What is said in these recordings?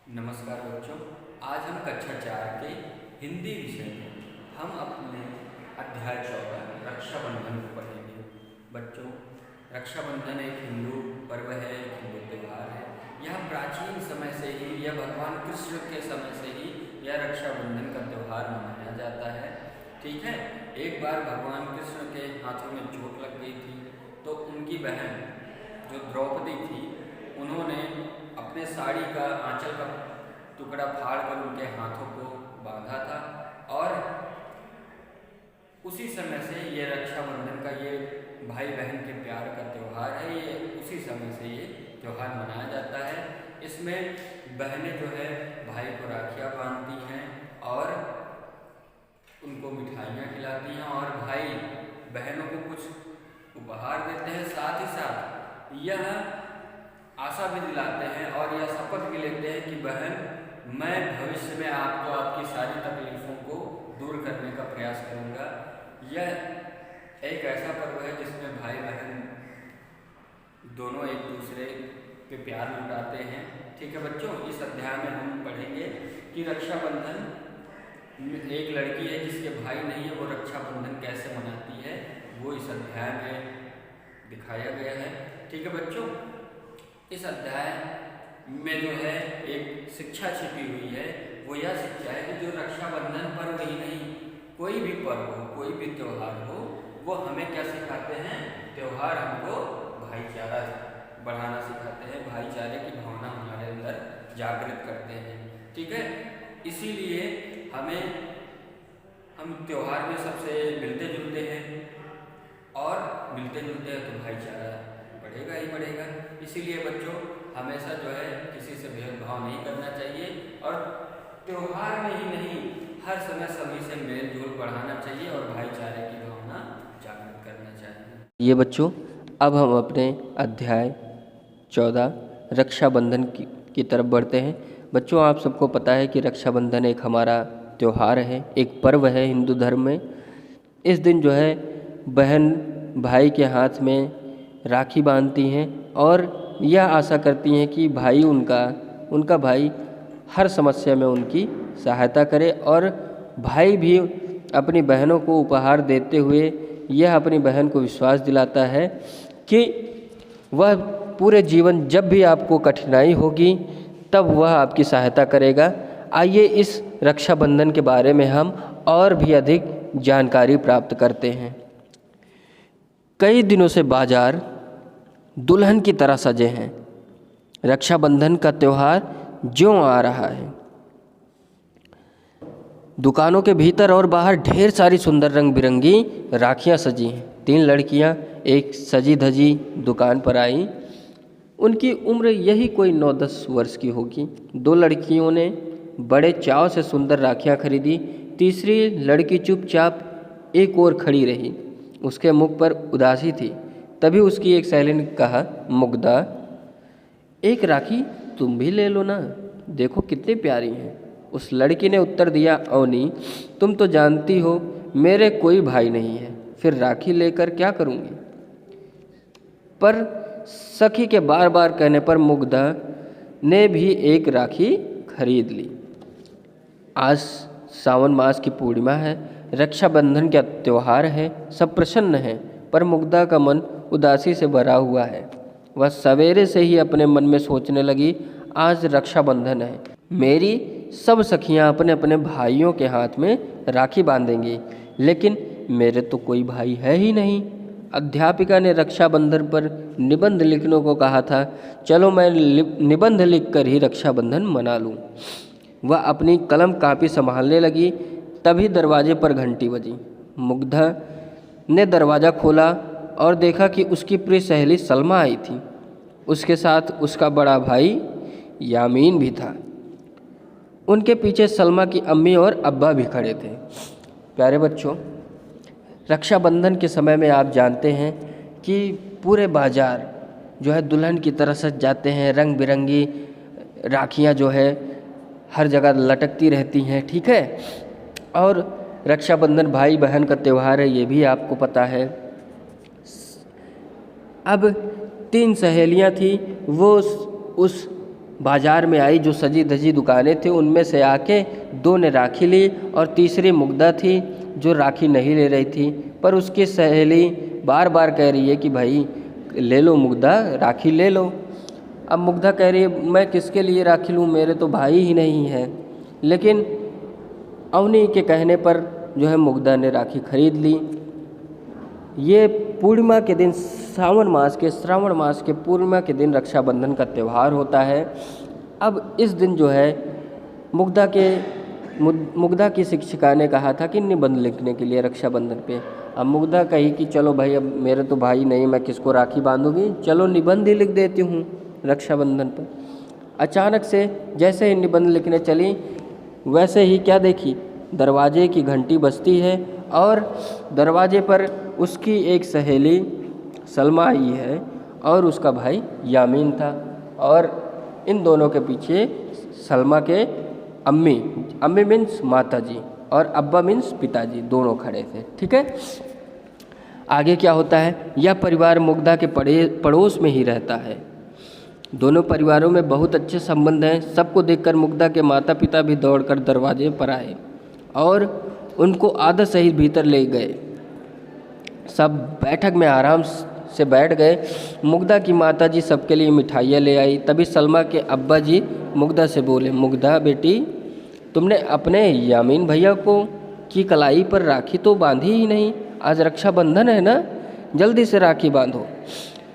नमस्कार बच्चों। आज हम कक्षा 4 के हिंदी विषय में हम अपने अध्याय 14 रक्षाबंधन को पढ़ेंगे। बच्चों, रक्षाबंधन एक हिंदू पर्व है, एक हिंदू त्यौहार है। यह प्राचीन समय से ही, यह भगवान कृष्ण के समय से ही यह रक्षाबंधन का त्यौहार मनाया जाता है। ठीक है। एक बार भगवान कृष्ण के हाथों में चोट लग गई थी, तो उनकी बहन जो द्रौपदी थी, उन्होंने अपने साड़ी का आंचल का टुकड़ा फाड़कर उनके हाथों को बांधा था, और उसी समय से ये रक्षाबंधन का, ये भाई बहन के प्यार का त्यौहार है। ये उसी समय से ये त्यौहार मनाया जाता है। इसमें बहनें जो है भाई को राखियाँ बांधती हैं और उनको मिठाइयाँ खिलाती हैं, और भाई बहनों को कुछ उपहार देते हैं। साथ ही साथ यह आशा भी दिलाते हैं और यह शपथ भी लेते हैं कि बहन, मैं भविष्य में आपको आपकी सारी तकलीफ़ों को दूर करने का प्रयास करूंगा। यह एक ऐसा पर्व है जिसमें भाई बहन दोनों एक दूसरे पे प्यार लुटाते हैं। ठीक है बच्चों, इस अध्याय में हम पढ़ेंगे कि रक्षाबंधन, एक लड़की है जिसके भाई नहीं है, वो रक्षाबंधन कैसे मनाती है, वो इस अध्याय में दिखाया गया है। ठीक है बच्चों, इस अध्याय में जो है एक शिक्षा छिपी हुई है। वो यह शिक्षा है कि जो रक्षाबंधन पर्व ही नहीं, कोई भी पर्व हो, कोई भी त्यौहार हो, वो हमें क्या सिखाते हैं? त्यौहार हमको भाईचारा बढ़ाना सिखाते हैं, भाईचारे की भावना हमारे अंदर जागृत करते हैं। ठीक है, इसीलिए हम त्यौहार में सबसे मिलते जुलते हैं, और मिलते जुलते हैं तो भाईचारा बढ़ेगा ही बढ़ेगा। इसीलिए बच्चों, हमेशा जो है किसी से भेदभाव नहीं करना चाहिए, और त्यौहार में ही नहीं, हर समय सभी से मेल जोल बढ़ाना चाहिए और भाईचारे की भावना जागृत करना चाहिए। ये बच्चों, अब हम अपने अध्याय 14 रक्षाबंधन की तरफ बढ़ते हैं। बच्चों, आप सबको पता है कि रक्षाबंधन एक हमारा त्यौहार है, एक पर्व है हिंदू धर्म में। इस दिन जो है बहन भाई के हाथ में राखी बांधती हैं और यह आशा करती हैं कि भाई उनका भाई हर समस्या में उनकी सहायता करे, और भाई भी अपनी बहनों को उपहार देते हुए यह अपनी बहन को विश्वास दिलाता है कि वह पूरे जीवन जब भी आपको कठिनाई होगी तब वह आपकी सहायता करेगा। आइए इस रक्षाबंधन के बारे में हम और भी अधिक जानकारी प्राप्त करते हैं। कई दिनों से बाजार दुल्हन की तरह सजे हैं। रक्षाबंधन का त्यौहार ज्यों आ रहा है। दुकानों के भीतर और बाहर ढेर सारी सुंदर रंग बिरंगी राखियां सजी हैं। 3 लड़कियां एक सजी धजी दुकान पर आईं। उनकी उम्र यही कोई 9-10 वर्ष की होगी। 2 लड़कियों ने बड़े चाव से सुंदर राखियां खरीदी। तीसरी लड़की चुपचाप एक ओर खड़ी रही, उसके मुख पर उदासी थी। तभी उसकी एक सहेली ने कहा, मुग्धा, एक राखी तुम भी ले लो ना, देखो कितनी प्यारी हैं। उस लड़की ने उत्तर दिया, अवनी, तुम तो जानती हो मेरे कोई भाई नहीं है, फिर राखी लेकर क्या करूँगी। पर सखी के बार बार कहने पर मुग्धा ने भी एक राखी खरीद ली। आज सावन मास की पूर्णिमा है, रक्षाबंधन का त्यौहार है। सब प्रसन्न हैं, पर मुग्धा का मन उदासी से भरा हुआ है। वह सवेरे से ही अपने मन में सोचने लगी, आज रक्षाबंधन है, मेरी सब सखियां अपने अपने भाइयों के हाथ में राखी बांधेंगी, लेकिन मेरे तो कोई भाई है ही नहीं। अध्यापिका ने रक्षाबंधन पर निबंध लिखने को कहा था, चलो मैं निबंध लिखकर ही रक्षाबंधन मना लूँ। वह अपनी कलम कापी संभालने लगी, तभी दरवाजे पर घंटी बजी। मुग्धा ने दरवाज़ा खोला और देखा कि उसकी प्रिय सहेली सलमा आई थी। उसके साथ उसका बड़ा भाई यामीन भी था। उनके पीछे सलमा की अम्मी और अब्बा भी खड़े थे। प्यारे बच्चों, रक्षाबंधन के समय में आप जानते हैं कि पूरे बाज़ार जो है दुल्हन की तरह सज जाते हैं। रंग बिरंगी राखियाँ जो है हर जगह लटकती रहती हैं। ठीक है, और रक्षाबंधन भाई बहन का त्यौहार है, ये भी आपको पता है। अब 3 सहेलियां थी, वो उस बाजार में आई जो सजी धजी दुकानें थी उनमें से आके 2 ने राखी ली और तीसरी मुग्धा थी जो राखी नहीं ले रही थी, पर उसकी सहेली बार बार कह रही है कि भाई ले लो मुग्धा, राखी ले लो। अब मुग्धा कह रही है मैं किसके लिए राखी लूँ, मेरे तो भाई ही नहीं है। लेकिन अवनी के कहने पर जो है मुग्धा ने राखी खरीद ली। ये पूर्णिमा के दिन श्रावण मास के पूर्णिमा के दिन रक्षाबंधन का त्यौहार होता है। अब इस दिन जो है मुग्धा की शिक्षिका ने कहा था कि निबंध लिखने के लिए रक्षाबंधन पे। अब मुग्धा कही कि चलो भाई, अब मेरे तो भाई नहीं, मैं किसको राखी बांधूंगी, चलो निबंध ही लिख देती हूँ रक्षाबंधन पर। अचानक से जैसे ही निबंध लिखने चली वैसे ही क्या देखी, दरवाजे की घंटी बजती है और दरवाजे पर उसकी एक सहेली सलमा आई है और उसका भाई यामीन था। और इन दोनों के पीछे सलमा के अम्मी मीन्स माता जी और अब्बा मीन्स पिताजी दोनों खड़े थे। ठीक है, आगे क्या होता है, यह परिवार मुग्धा के पड़ोस में ही रहता है। दोनों परिवारों में बहुत अच्छे संबंध हैं। सबको देखकर मुग्धा के माता पिता भी दौड़कर दरवाजे पर आए और उनको आदर सहित भीतर ले गए। सब बैठक में आराम से बैठ गए। मुग्धा की माता जी सबके लिए मिठाइयाँ ले आई। तभी सलमा के अब्बा जी मुग्धा से बोले, मुग्धा बेटी, तुमने अपने यामीन भैया की कलाई पर राखी तो बांधी ही नहीं, आज रक्षाबंधन है ना, जल्दी से राखी बांधो,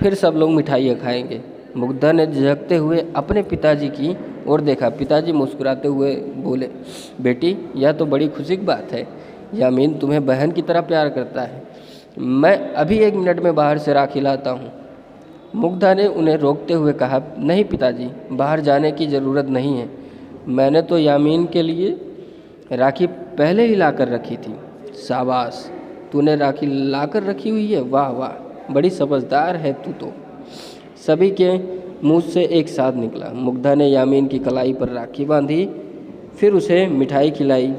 फिर सब लोग मिठाइयाँ खाएंगे। मुग्धा ने झिझकते हुए अपने पिताजी की ओर देखा। पिताजी मुस्कुराते हुए बोले, बेटी यह तो बड़ी खुशी की बात है, यामीन तुम्हें बहन की तरह प्यार करता है, मैं अभी 1 मिनट में बाहर से राखी लाता हूँ। मुग्धा ने उन्हें रोकते हुए कहा, नहीं पिताजी, बाहर जाने की ज़रूरत नहीं है, मैंने तो यामीन के लिए राखी पहले ही लाकर रखी थी। शाबाश, तूने राखी लाकर रखी हुई है, वाह वाह, बड़ी समझदार है तू तो। सभी के मुंह से एक साथ निकला। मुग्धा ने यामीन की कलाई पर राखी बांधी, फिर उसे मिठाई खिलाई।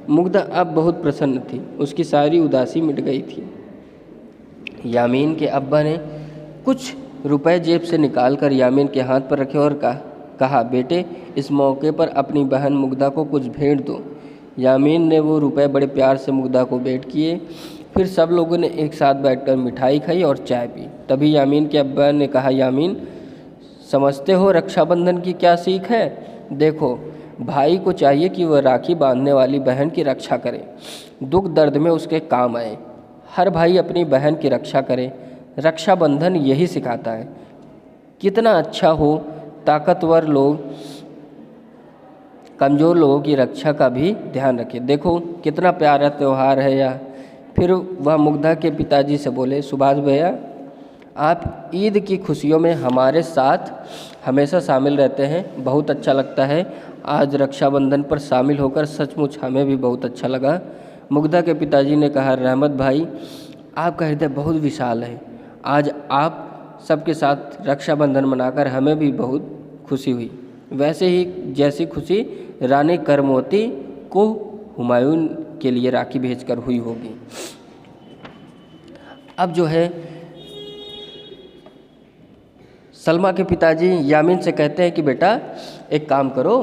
मुग्धा अब बहुत प्रसन्न थी, उसकी सारी उदासी मिट गई थी। यामीन के अब्बा ने कुछ रुपए जेब से निकालकर यामीन के हाथ पर रखे और कहा, बेटे इस मौके पर अपनी बहन मुग्धा को कुछ भेंट दो। यामीन ने वो रुपए बड़े प्यार से मुग्धा को भेंट किए। फिर सब लोगों ने एक साथ बैठकर मिठाई खाई और चाय पी। तभी यामीन के अब्बा ने कहा, यामीन समझते हो रक्षाबंधन की क्या सीख है? देखो, भाई को चाहिए कि वह राखी बांधने वाली बहन की रक्षा करे, दुख दर्द में उसके काम आए। हर भाई अपनी बहन की रक्षा करे, रक्षाबंधन यही सिखाता है। कितना अच्छा हो, ताकतवर लोग कमज़ोर लोगों की रक्षा का भी ध्यान रखे। देखो कितना प्यारा त्यौहार है यह। फिर वह मुग्धा के पिताजी से बोले, सुभाष भैया, आप ईद की खुशियों में हमारे साथ हमेशा शामिल रहते हैं, बहुत अच्छा लगता है। आज रक्षाबंधन पर शामिल होकर सचमुच हमें भी बहुत अच्छा लगा। मुग्धा के पिताजी ने कहा, रहमत भाई, आपका हृदय बहुत विशाल है। आज आप सबके साथ रक्षाबंधन मनाकर हमें भी बहुत खुशी हुई, वैसे ही जैसी खुशी रानी करमोती को हुमायूं के लिए राखी भेजकर हुई होगी। अब जो है सलमा के पिताजी यामीन से कहते हैं कि बेटा एक काम करो,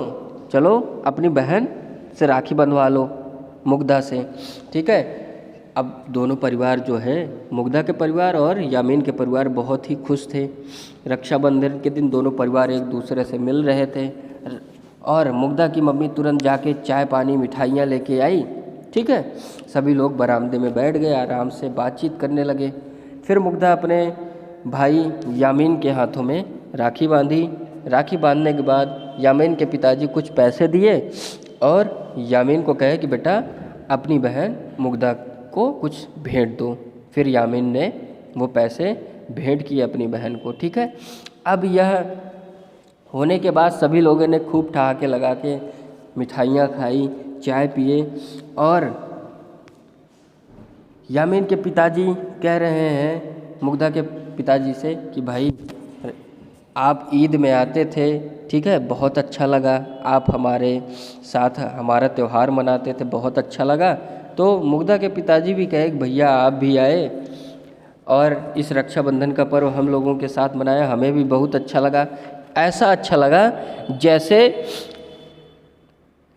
चलो अपनी बहन से राखी बंधवा लो मुग्धा से। ठीक है, अब दोनों परिवार जो है, मुग्धा के परिवार और यामीन के परिवार बहुत ही खुश थे। रक्षाबंधन के दिन दोनों परिवार एक दूसरे से मिल रहे थे और मुग्धा की मम्मी तुरंत जाके चाय पानी मिठाइयाँ लेके आई। ठीक है, सभी लोग बरामदे में बैठ गए, आराम से बातचीत करने लगे। फिर मुग्धा अपने भाई यामीन के हाथों में राखी बांधी। राखी बांधने के बाद यामीन के पिताजी कुछ पैसे दिए और यामीन को कहे कि बेटा अपनी बहन मुग्धा को कुछ भेंट दो। फिर यामीन ने वो पैसे भेंट किए अपनी बहन को। ठीक है, अब यह होने के बाद सभी लोगों ने खूब ठहाके लगा के मिठाइयाँ खाई, चाय पिए और यामीन के पिताजी कह रहे हैं मुग्धा के पिताजी से कि भाई आप ईद में आते थे, ठीक है, बहुत अच्छा लगा, आप हमारे साथ हमारा त्यौहार मनाते थे, बहुत अच्छा लगा। तो मुग्धा के पिताजी भी कहे कि भैया आप भी आए और इस रक्षाबंधन का पर्व हम लोगों के साथ मनाया, हमें भी बहुत अच्छा लगा। ऐसा अच्छा लगा जैसे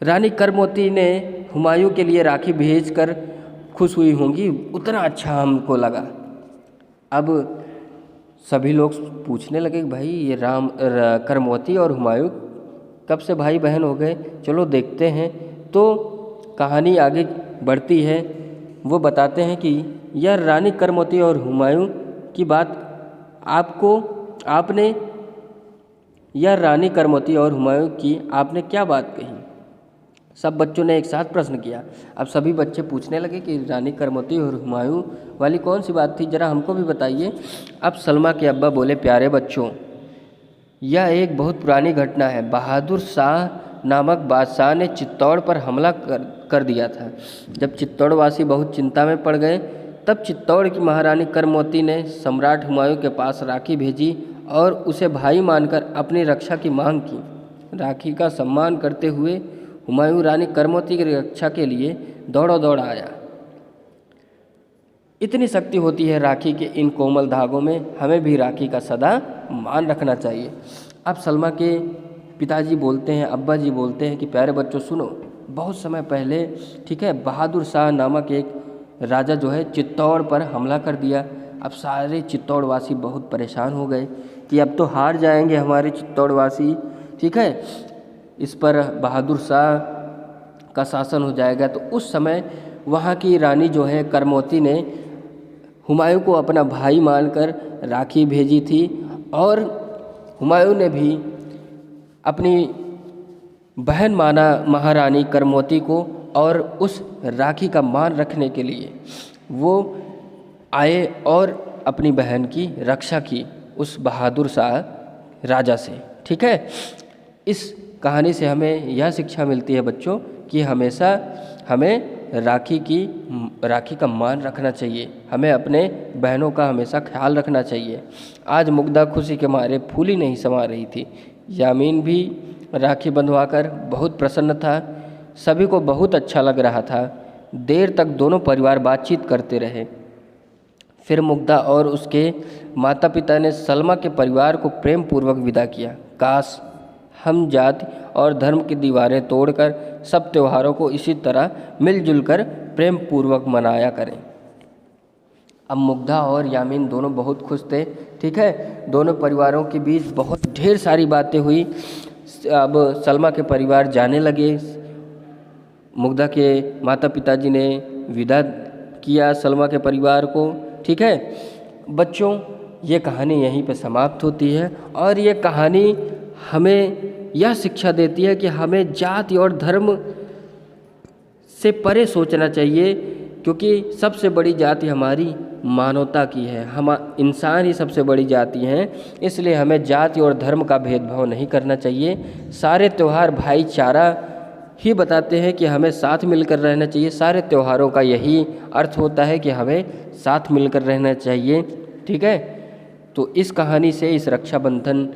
रानी करमोती ने हुमायूं के लिए राखी भेजकर खुश हुई होंगी, उतना अच्छा हमको लगा। अब सभी लोग पूछने लगे कि भाई ये करमोती और हुमायूं कब से भाई बहन हो गए, चलो देखते हैं। तो कहानी आगे बढ़ती है। वो बताते हैं कि यह रानी करमोती और हुमायूं की बात आपने यह रानी करमोती और हुमायूं की आपने क्या बात कही? सब बच्चों ने एक साथ प्रश्न किया। अब सभी बच्चे पूछने लगे कि रानी करमोती और हुमायूं वाली कौन सी बात थी, जरा हमको भी बताइए। अब सलमा के अब्बा बोले, प्यारे बच्चों, यह एक बहुत पुरानी घटना है। बहादुर शाह नामक बादशाह ने चित्तौड़ पर हमला कर दिया था। जब चित्तौड़वासी बहुत चिंता में पड़ गए, तब चित्तौड़ की महारानी करमोती ने सम्राट हुमायूं के पास राखी भेजी और उसे भाई मानकर अपनी रक्षा की मांग की। राखी का सम्मान करते हुए हुमायूं रानी करमोती की रक्षा के लिए दौड़ आया। इतनी शक्ति होती है राखी के इन कोमल धागों में, हमें भी राखी का सदा मान रखना चाहिए। अब सलमा के पिताजी बोलते हैं, अब्बा जी बोलते हैं कि प्यारे बच्चों सुनो, बहुत समय पहले, ठीक है, बहादुर शाह नामक एक राजा जो है चित्तौड़ पर हमला कर दिया। अब सारे चित्तौड़वासी बहुत परेशान हो गए कि अब तो हार जाएंगे हमारे चित्तौड़वासी, ठीक है, इस पर बहादुर शाह का शासन हो जाएगा। तो उस समय वहाँ की रानी जो है करमोती ने हुमायूं को अपना भाई मानकर राखी भेजी थी और हुमायूं ने भी अपनी बहन माना महारानी करमोती को, और उस राखी का मान रखने के लिए वो आए और अपनी बहन की रक्षा की उस बहादुर शाह राजा से, ठीक है। इस कहानी से हमें यह शिक्षा मिलती है बच्चों कि हमेशा हमें राखी का मान रखना चाहिए, हमें अपने बहनों का हमेशा ख्याल रखना चाहिए। आज मुग्धा खुशी के मारे फूली नहीं समा रही थी। यामीन भी राखी बंधवाकर बहुत प्रसन्न था। सभी को बहुत अच्छा लग रहा था। देर तक दोनों परिवार बातचीत करते रहे। फिर मुग्धा और उसके माता पिता ने सलमा के परिवार को प्रेम पूर्वक विदा किया। काश हम जाति और धर्म की दीवारें तोड़कर सब त्योहारों को इसी तरह मिलजुल कर प्रेम पूर्वक मनाया करें। अब मुग्धा और यामीन दोनों बहुत खुश थे, ठीक है। दोनों परिवारों के बीच बहुत ढेर सारी बातें हुई। अब सलमा के परिवार जाने लगे। मुग्धा के माता पिताजी ने विदा किया सलमा के परिवार को, ठीक है। बच्चों, ये कहानी यहीं पे समाप्त होती है और ये कहानी हमें यह शिक्षा देती है कि हमें जाति और धर्म से परे सोचना चाहिए, क्योंकि सबसे बड़ी जाति हमारी मानवता की है। हम इंसान ही सबसे बड़ी जाति हैं, इसलिए हमें जाति और धर्म का भेदभाव नहीं करना चाहिए। सारे त्यौहार भाईचारा ही बताते हैं कि हमें साथ मिलकर रहना चाहिए। सारे त्योहारों का यही अर्थ होता है कि हमें साथ मिलकर रहना चाहिए, ठीक है। तो इस कहानी से, इस रक्षाबंधन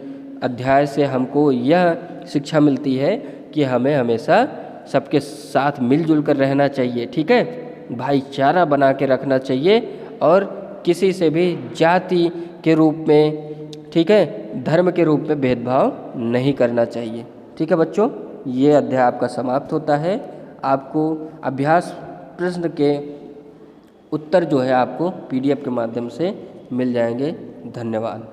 अध्याय से हमको यह शिक्षा मिलती है कि हमें हमेशा सबके साथ मिलजुल कर रहना चाहिए, ठीक है। भाईचारा बना के रखना चाहिए और किसी से भी जाति के रूप में, ठीक है, धर्म के रूप में भेदभाव नहीं करना चाहिए, ठीक है बच्चों। ये अध्याय आपका समाप्त होता है। आपको अभ्यास प्रश्न के उत्तर जो है आपको PDF के माध्यम से मिल जाएंगे। धन्यवाद।